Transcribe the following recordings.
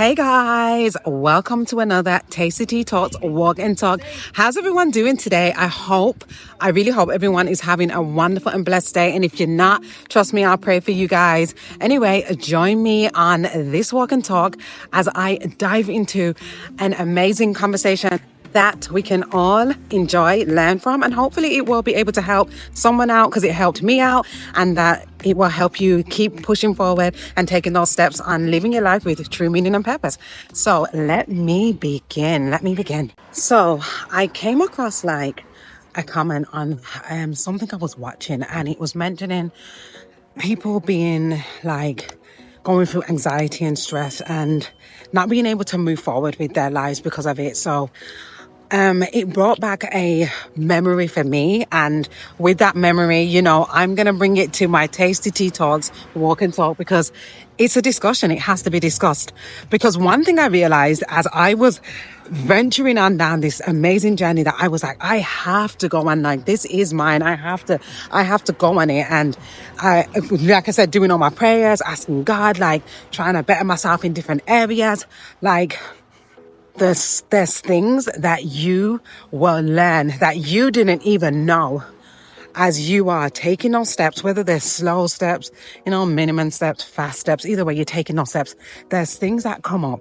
Hey guys, welcome to another TastyTeaTalks Walk and Talk. How's everyone doing today? I really hope everyone is having a wonderful and blessed day. And if you're not, trust me, I'll pray for you guys. Anyway, join me on this Walk and Talk as I dive into an amazing conversation that we can all enjoy, learn from, and hopefully it will be able to help someone out because it helped me out, and that it will help you keep pushing forward and taking those steps on living your life with true meaning and purpose. So let me begin. So I came across a comment on something I was watching, and it was mentioning people being going through anxiety and stress and not being able to move forward with their lives because of it. So it brought back a memory for me, and with that memory, I'm going to bring it to my TastyTeaTalks Walk and Talk because it's a discussion. It has to be discussed, because one thing I realized as I was venturing on down this amazing journey, that I was like, I have to go on, this is mine. I have to go on it. And like I said, doing all my prayers, asking God, trying to better myself in different areas, There's things that you will learn that you didn't even know as you are taking those steps, whether they're slow steps, minimum steps, fast steps, either way you're taking those steps. There's things that come up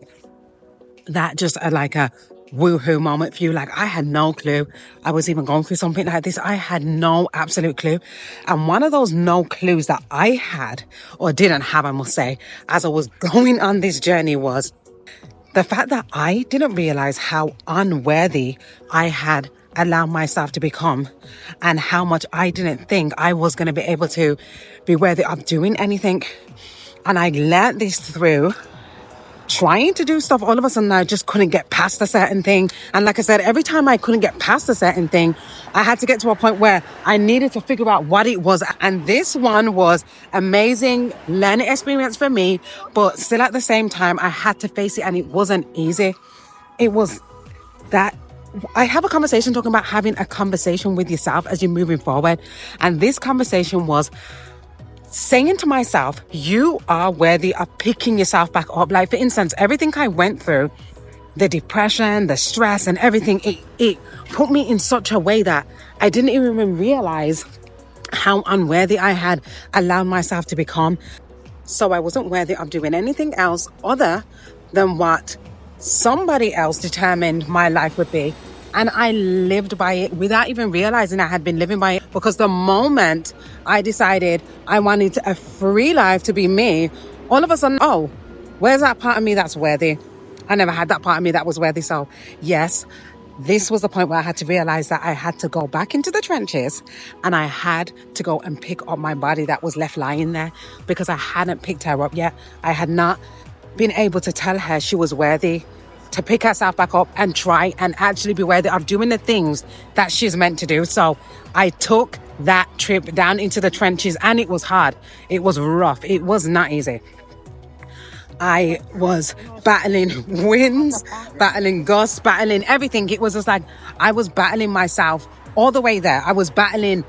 that just are like a woohoo moment for you. I had no clue I was even going through something like this. I had no absolute clue. And one of those no clues that I had, or didn't have, I must say, as I was going on this journey, was the fact that I didn't realize how unworthy I had allowed myself to become, and how much I didn't think I was going to be able to be worthy of doing anything. And I learned this through trying to do stuff. All of a sudden, I just couldn't get past a certain thing. And like I said, every time I couldn't get past a certain thing, I had to get to a point where I needed to figure out what it was. And this one was amazing learning experience for me, but still at the same time, I had to face it, and it wasn't easy. It was that I have a conversation talking about having a conversation with yourself as you're moving forward. And this conversation was saying to myself, you are worthy of picking yourself back up. For instance, everything I went through, the depression, the stress and everything, it put me in such a way that I didn't even realize how unworthy I had allowed myself to become. So I wasn't worthy of doing anything else other than what somebody else determined my life would be. And I lived by it without even realizing I had been living by it, because the moment I decided I wanted a free life to be me, all of a sudden, oh, where's that part of me that's worthy? I never had that part of me that was worthy. So yes, this was the point where I had to realize that I had to go back into the trenches, and I had to go and pick up my body that was left lying there, because I hadn't picked her up yet. I had not been able to tell her she was worthy to pick herself back up and try and actually be worthy of doing the things that she's meant to do. So I took that trip down into the trenches, and it was hard. It was rough. It was not easy. I was battling winds, battling gusts, battling everything. It was just I was battling myself all the way there. I was battling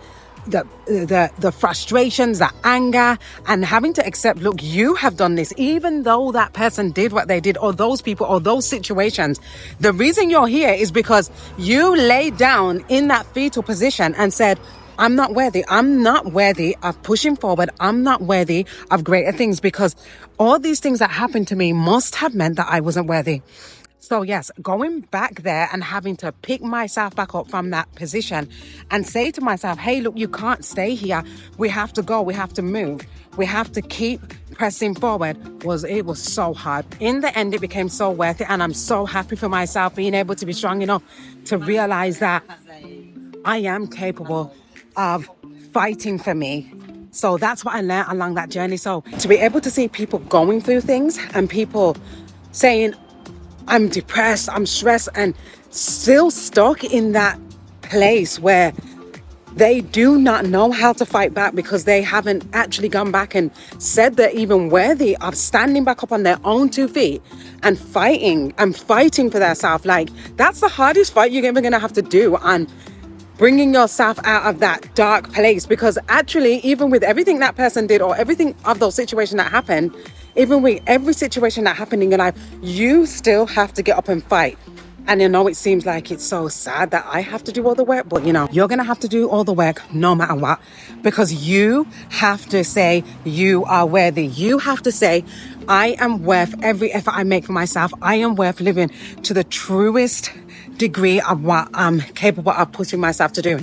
the frustrations, the anger, and having to accept, look, you have done this, even though that person did what they did, or those people or those situations. The reason you're here is because you laid down in that fetal position and said, I'm not worthy. I'm not worthy of pushing forward. I'm not worthy of greater things, because all these things that happened to me must have meant that I wasn't worthy. So yes, going back there and having to pick myself back up from that position and say to myself, hey, look, you can't stay here. We have to go. We have to move. We have to keep pressing forward. It was so hard. In the end, it became so worth it. And I'm so happy for myself being able to be strong enough to realize that I am capable of fighting for me. So that's what I learned along that journey. So to be able to see people going through things and people saying, I'm depressed, I'm stressed, and still stuck in that place where they do not know how to fight back, because they haven't actually gone back and said they're even worthy of standing back up on their own 2 feet and fighting for themselves. That's the hardest fight you're ever going to have to do, on bringing yourself out of that dark place. Because actually, even with everything that person did, or everything of those situations that happened, Even with every situation that happened in your life, you still have to get up and fight. And it seems like it's so sad that I have to do all the work, but you're going to have to do all the work no matter what, because you have to say you are worthy. You have to say, I am worth every effort I make for myself. I am worth living to the truest degree of what I'm capable of pushing myself to do.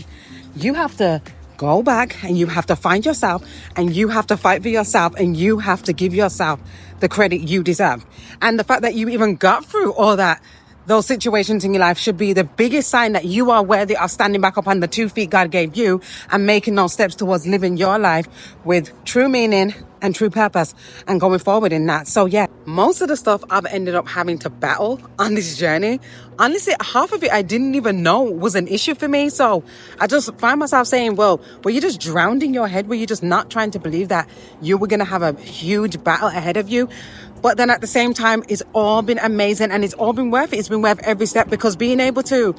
You have to go back and you have to find yourself and you have to fight for yourself and you have to give yourself the credit you deserve. And the fact that you even got through all that, those situations in your life, should be the biggest sign that you are worthy of standing back up on the 2 feet God gave you and making those steps towards living your life with true meaning and true purpose and going forward in that. So yeah, most of the stuff I've ended up having to battle on this journey, honestly, half of it I didn't even know was an issue for me. So I just find myself saying, well, were you just drowned in your head? Were you just not trying to believe that you were going to have a huge battle ahead of you? But then at the same time, it's all been amazing and it's all been worth it. It's been worth every step, because being able to,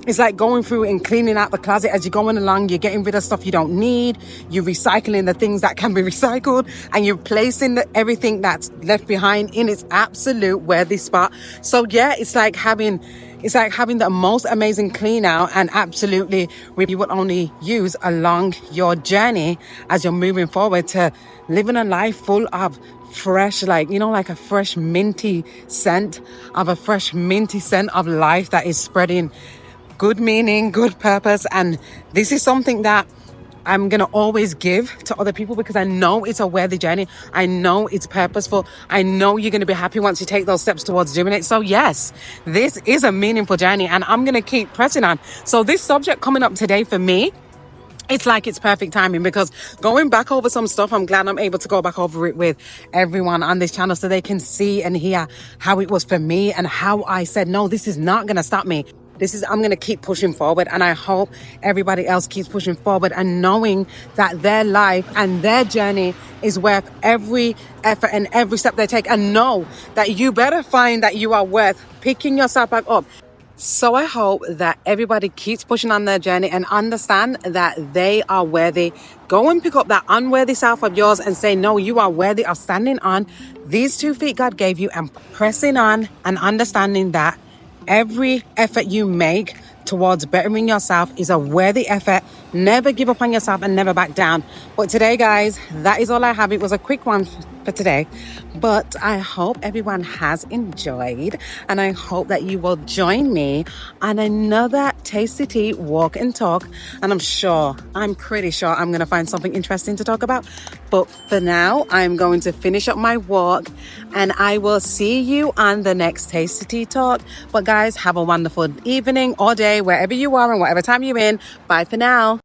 it's like going through and cleaning out the closet as you're going along. You're getting rid of stuff you don't need. You're recycling the things that can be recycled, and you're placing everything that's left behind in its absolute worthy spot. So yeah, it's like having the most amazing clean out, and absolutely you will only use along your journey as you're moving forward to living a life full of fresh, like a fresh minty scent of life that is spreading good meaning, good purpose. And this is something that I'm going to always give to other people, because I know it's a worthy journey. I know it's purposeful. I know you're going to be happy once you take those steps towards doing it. So yes, this is a meaningful journey and I'm going to keep pressing on. So this subject coming up today for me, it's like it's perfect timing, because going back over some stuff, I'm glad I'm able to go back over it with everyone on this channel so they can see and hear how it was for me and how I said, no, this is not going to stop me. I'm going to keep pushing forward, and I hope everybody else keeps pushing forward and knowing that their life and their journey is worth every effort and every step they take, and know that you better find that you are worth picking yourself back up. So I hope that everybody keeps pushing on their journey and understand that they are worthy. Go and pick up that unworthy self of yours and say, no, you are worthy of standing on these 2 feet God gave you and pressing on, and understanding that every effort you make towards bettering yourself is a worthy effort. Never give up on yourself and never back down. But today, guys, that is all I have. It was a quick one for today, but I hope everyone has enjoyed, and I hope that you will join me on another Tasty Tea Walk and Talk. And I'm pretty sure I'm going to find something interesting to talk about. But for now, I'm going to finish up my walk, and I will see you on the next Tasty Tea Talk. But guys, have a wonderful evening or day, wherever you are and whatever time you're in. Bye for now.